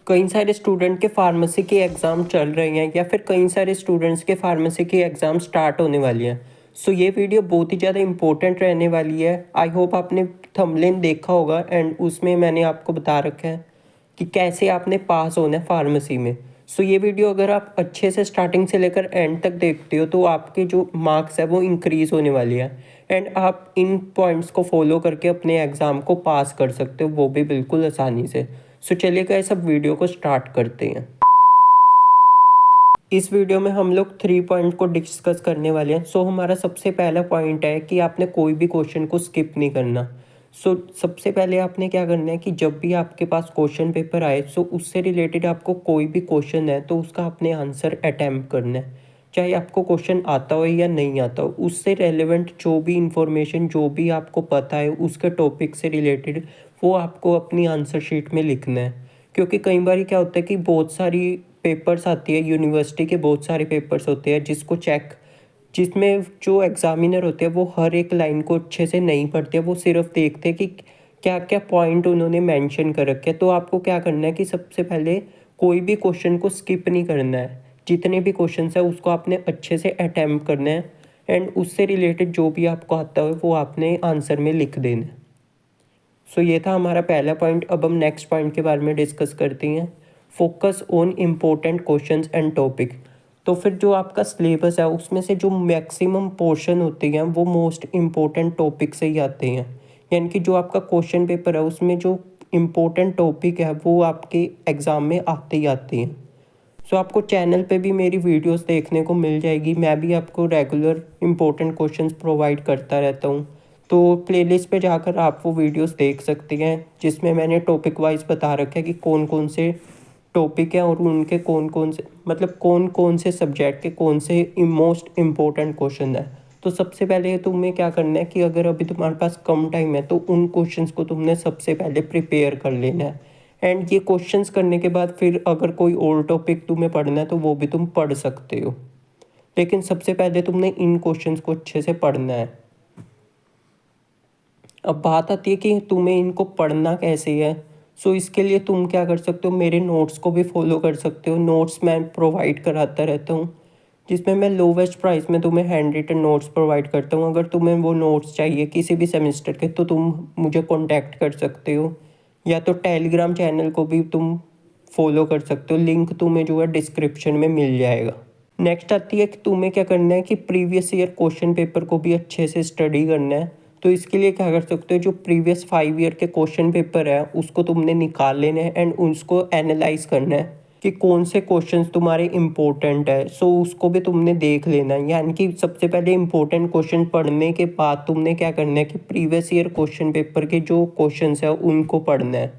कई सारे स्टूडेंट के फार्मेसी के एग्ज़ाम चल रहे हैं या फिर कई सारे स्टूडेंट्स के फार्मेसी के एग्ज़ाम स्टार्ट होने वाली हैं। सो ये वीडियो बहुत ही ज़्यादा इंपॉर्टेंट रहने वाली है। आई होप आपने थंबनेल देखा होगा एंड उसमें मैंने आपको बता रखा है कि कैसे आपने पास होना है फार्मेसी में। सो ये वीडियो अगर आप अच्छे से स्टार्टिंग से लेकर एंड तक देखते हो तो आपके जो मार्क्स है वो इंक्रीज़ होने वाली है एंड आप इन पॉइंट्स को फॉलो करके अपने एग्ज़ाम को पास कर सकते हो, वो भी बिल्कुल आसानी से। सो चलिए गाइस अब वीडियो को स्टार्ट करते हैं। इस वीडियो में हम लोग 3 पॉइंट को डिस्कस करने वाले हैं। सो हमारा सबसे पहला पॉइंट है कि आपने कोई भी क्वेश्चन को स्किप नहीं करना। सो सबसे पहले आपने क्या करना है कि जब भी आपके पास क्वेश्चन पेपर आए सो उससे रिलेटेड आपको कोई भी क्वेश्चन है तो उसका आपने आंसर अटैम्प्ट करना है। चाहे आपको क्वेश्चन आता हो या नहीं आता हो, उससे रेलेवेंट जो भी इंफॉर्मेशन जो भी आपको पता है उसके टॉपिक से रिलेटेड वो आपको अपनी आंसर शीट में लिखना है। क्योंकि कई बार क्या होता है कि बहुत सारी पेपर्स आती है, यूनिवर्सिटी के बहुत सारे पेपर्स होते हैं जिसमें जो एग्ज़ामिनर होते हैं वो हर एक लाइन को अच्छे से नहीं पढ़ते, वो सिर्फ देखते हैं कि क्या क्या पॉइंट उन्होंने मेंशन कर रखे हैं। तो आपको क्या करना है कि सबसे पहले कोई भी क्वेश्चन को स्किप नहीं करना है। जितने भी क्वेश्चन है उसको आपने अच्छे से अटैम्प्ट करना है एंड उससे रिलेटेड जो भी आपको आता है वो आपने आंसर में लिख देना है। सो ये था हमारा पहला पॉइंट। अब हम नेक्स्ट पॉइंट के बारे में डिस्कस करते हैं। Focus on important questions and topic. तो फिर जो आपका सिलेबस है उसमें से जो मैक्सिमम पोर्शन होते हैं वो मोस्ट इम्पोर्टेंट टॉपिक से ही आते हैं। यानी कि जो आपका क्वेश्चन पेपर है उसमें जो इम्पोर्टेंट टॉपिक है वो आपके एग्ज़ाम में आते ही आते हैं। सो आपको चैनल पे भी मेरी वीडियोस देखने को मिल जाएगी। मैं भी आपको रेगुलर इंपॉर्टेंट क्वेश्चंस प्रोवाइड करता रहता हूँ। तो प्लेलिस्ट पे जाकर आप वो वीडियोस देख सकते हैं जिसमें मैंने टॉपिक वाइज बता रखा है कि कौन कौन से टॉपिक हैं और उनके कौन कौन से कौन कौन से सब्जेक्ट के कौन से मोस्ट इम्पोर्टेंट क्वेश्चन है। तो सबसे पहले तुम्हें क्या करना है कि अगर अभी तुम्हारे पास कम टाइम है तो उन क्वेश्चंस को तुमने सबसे पहले प्रिपेयर कर लेना है एंड ये क्वेश्चंस करने के बाद फिर अगर कोई और टॉपिक तुम्हें पढ़ना है तो वो भी तुम पढ़ सकते हो, लेकिन सबसे पहले तुमने इन क्वेश्चंस को अच्छे से पढ़ना है। अब बात आती है कि तुम्हें इनको पढ़ना कैसे है। सो इसके लिए तुम क्या कर सकते हो, मेरे नोट्स को भी फॉलो कर सकते हो। नोट्स मैं प्रोवाइड कराता रहता हूँ जिसमें मैं लोवेस्ट प्राइस में तुम्हें हैंड रिटन नोट्स प्रोवाइड करता हूँ। अगर तुम्हें वो नोट्स चाहिए किसी भी सेमेस्टर के तो तुम मुझे कॉन्टैक्ट कर सकते हो, या तो टेलीग्राम चैनल को भी तुम फॉलो कर सकते हो। लिंक तुम्हें जो है डिस्क्रिप्शन में मिल जाएगा। नेक्स्ट आती है कि तुम्हें क्या करना है कि प्रीवियस ईयर क्वेश्चन पेपर को भी अच्छे से स्टडी करना है। तो इसके लिए क्या कर सकते हो, जो प्रीवियस 5 ईयर के क्वेश्चन पेपर है उसको तुमने निकाल लेना है एंड उसको एनालाइज करना है कि कौन से क्वेश्चंस तुम्हारे इम्पोर्टेंट है। सो उसको भी तुमने देख लेना है। यानी कि सबसे पहले इम्पोर्टेंट क्वेश्चन पढ़ने के बाद तुमने क्या करना है कि प्रीवियस ईयर क्वेश्चन पेपर के जो क्वेश्चंस है उनको पढ़ना है।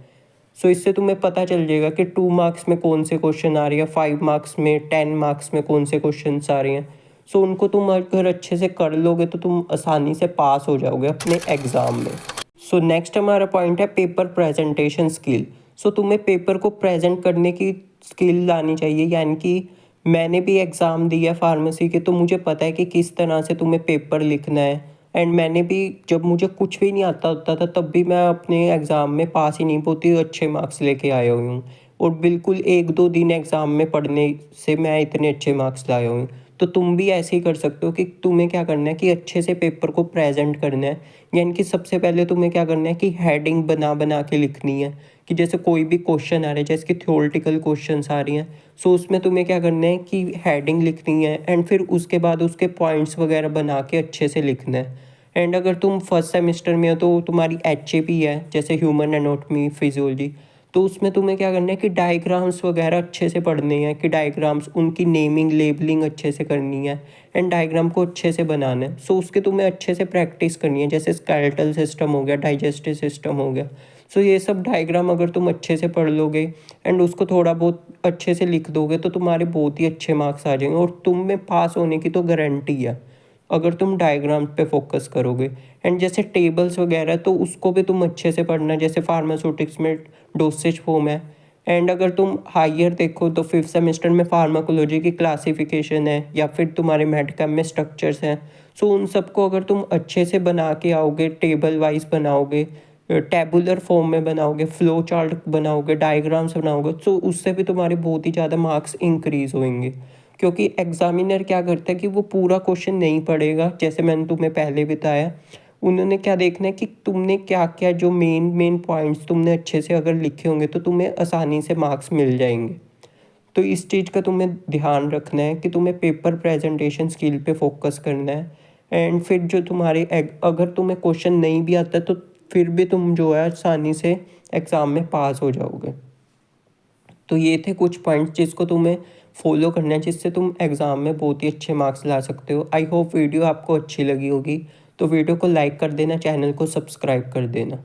सो इससे तुम्हें पता चल जाएगा कि 2 मार्क्स में कौन से क्वेश्चन आ रही है, 5 मार्क्स में, 10 मार्क्स में कौन से क्वेश्चन आ रहे हैं। सो उनको तुम अगर अच्छे से कर लोगे तो तुम आसानी से पास हो जाओगे अपने एग्ज़ाम में। सो नेक्स्ट हमारा पॉइंट है पेपर प्रेजेंटेशन स्किल। सो तुम्हें पेपर को प्रेजेंट करने की स्किल लानी चाहिए। यानी कि मैंने भी एग्ज़ाम दिया फार्मेसी के तो मुझे पता है कि किस तरह से तुम्हें पेपर लिखना है एंड मैंने भी, जब मुझे कुछ भी नहीं आता होता था तब भी मैं अपने एग्ज़ाम में पास ही नहीं होती अच्छे मार्क्स लेके आया हुई हूँ। और बिल्कुल 1-2 दिन एग्ज़ाम में पढ़ने से मैं इतने अच्छे मार्क्स लाया हूँ। तो तुम भी ऐसे ही कर सकते हो कि तुम्हें क्या करना है कि अच्छे से पेपर को प्रेजेंट करना है। यानी कि सबसे पहले तुम्हें क्या करना है कि हेडिंग बना बना के लिखनी है कि जैसे कोई भी क्वेश्चन आ रहा है, जैसे कि थ्योरेटिकल क्वेश्चंस आ रही हैं। सो उसमें तुम्हें क्या करना है कि हेडिंग लिखनी है एंड फिर उसके बाद उसके पॉइंट्स वगैरह बना के अच्छे से लिखना है। एंड अगर तुम फर्स्ट सेमेस्टर में हो तो तुम्हारी HAP है जैसे ह्यूमन एनाटॉमी फिजियोलॉजी, तो उसमें तुम्हें क्या करना है कि डायग्राम्स वगैरह अच्छे से पढ़ने हैं कि डायग्राम्स उनकी नेमिंग लेबलिंग अच्छे से करनी है एंड डायग्राम को अच्छे से बनाना है। सो उसके तुम्हें अच्छे से प्रैक्टिस करनी है, जैसे स्केलेटल सिस्टम हो गया, डाइजेस्टिव सिस्टम हो गया। सो ये सब डायग्राम अगर तुम अच्छे से पढ़ लोगे एंड उसको थोड़ा बहुत अच्छे से लिख दोगे तो तुम्हारे बहुत ही अच्छे मार्क्स आ जाएंगे और तुम में पास होने की तो गारंटी है अगर तुम डायग्राम पे फोकस करोगे। एंड जैसे टेबल्स वगैरह तो उसको भी तुम अच्छे से पढ़ना, जैसे फार्मास्यूटिक्स में डोसेज फॉर्म है। एंड अगर तुम हायर देखो तो 5th सेमेस्टर में फार्माकोलॉजी की क्लासिफिकेशन है या फिर तुम्हारे मेडिकल में स्ट्रक्चर्स हैं। सो उन सबको अगर तुम अच्छे से बना के आओगे, टेबल वाइज बनाओगे टैबुलर फॉर्म में बनाओगे, फ्लो चार्ट बनाओगे, डायग्राम्स बनाओगे, तो उससे भी तुम्हारे बहुत ही ज़्यादा मार्क्स इंक्रीज़ होंगे। क्योंकि एग्जामिनर क्या करता है कि वो पूरा क्वेश्चन नहीं पढ़ेगा, जैसे मैंने तुम्हें पहले बताया। उन्होंने क्या देखना है कि तुमने क्या क्या जो मेन मेन पॉइंट्स तुमने अच्छे से अगर लिखे होंगे तो तुम्हें आसानी से मार्क्स मिल जाएंगे। तो इस चीज़ का तुम्हें ध्यान रखना है कि तुम्हें पेपर प्रेजेंटेशन स्किल पे फोकस करना है। एंड फिर जो तुम्हारे अगर तुम्हें क्वेश्चन नहीं भी आता तो फिर भी तुम जो है आसानी से एग्ज़ाम में पास हो जाओगे। तो ये थे कुछ पॉइंट्स जिसको तुम्हें फॉलो करना है, जिससे तुम एग्ज़ाम में बहुत ही अच्छे मार्क्स ला सकते हो। आई होप वीडियो आपको अच्छी लगी होगी। तो वीडियो को लाइक कर देना, चैनल को सब्सक्राइब कर देना।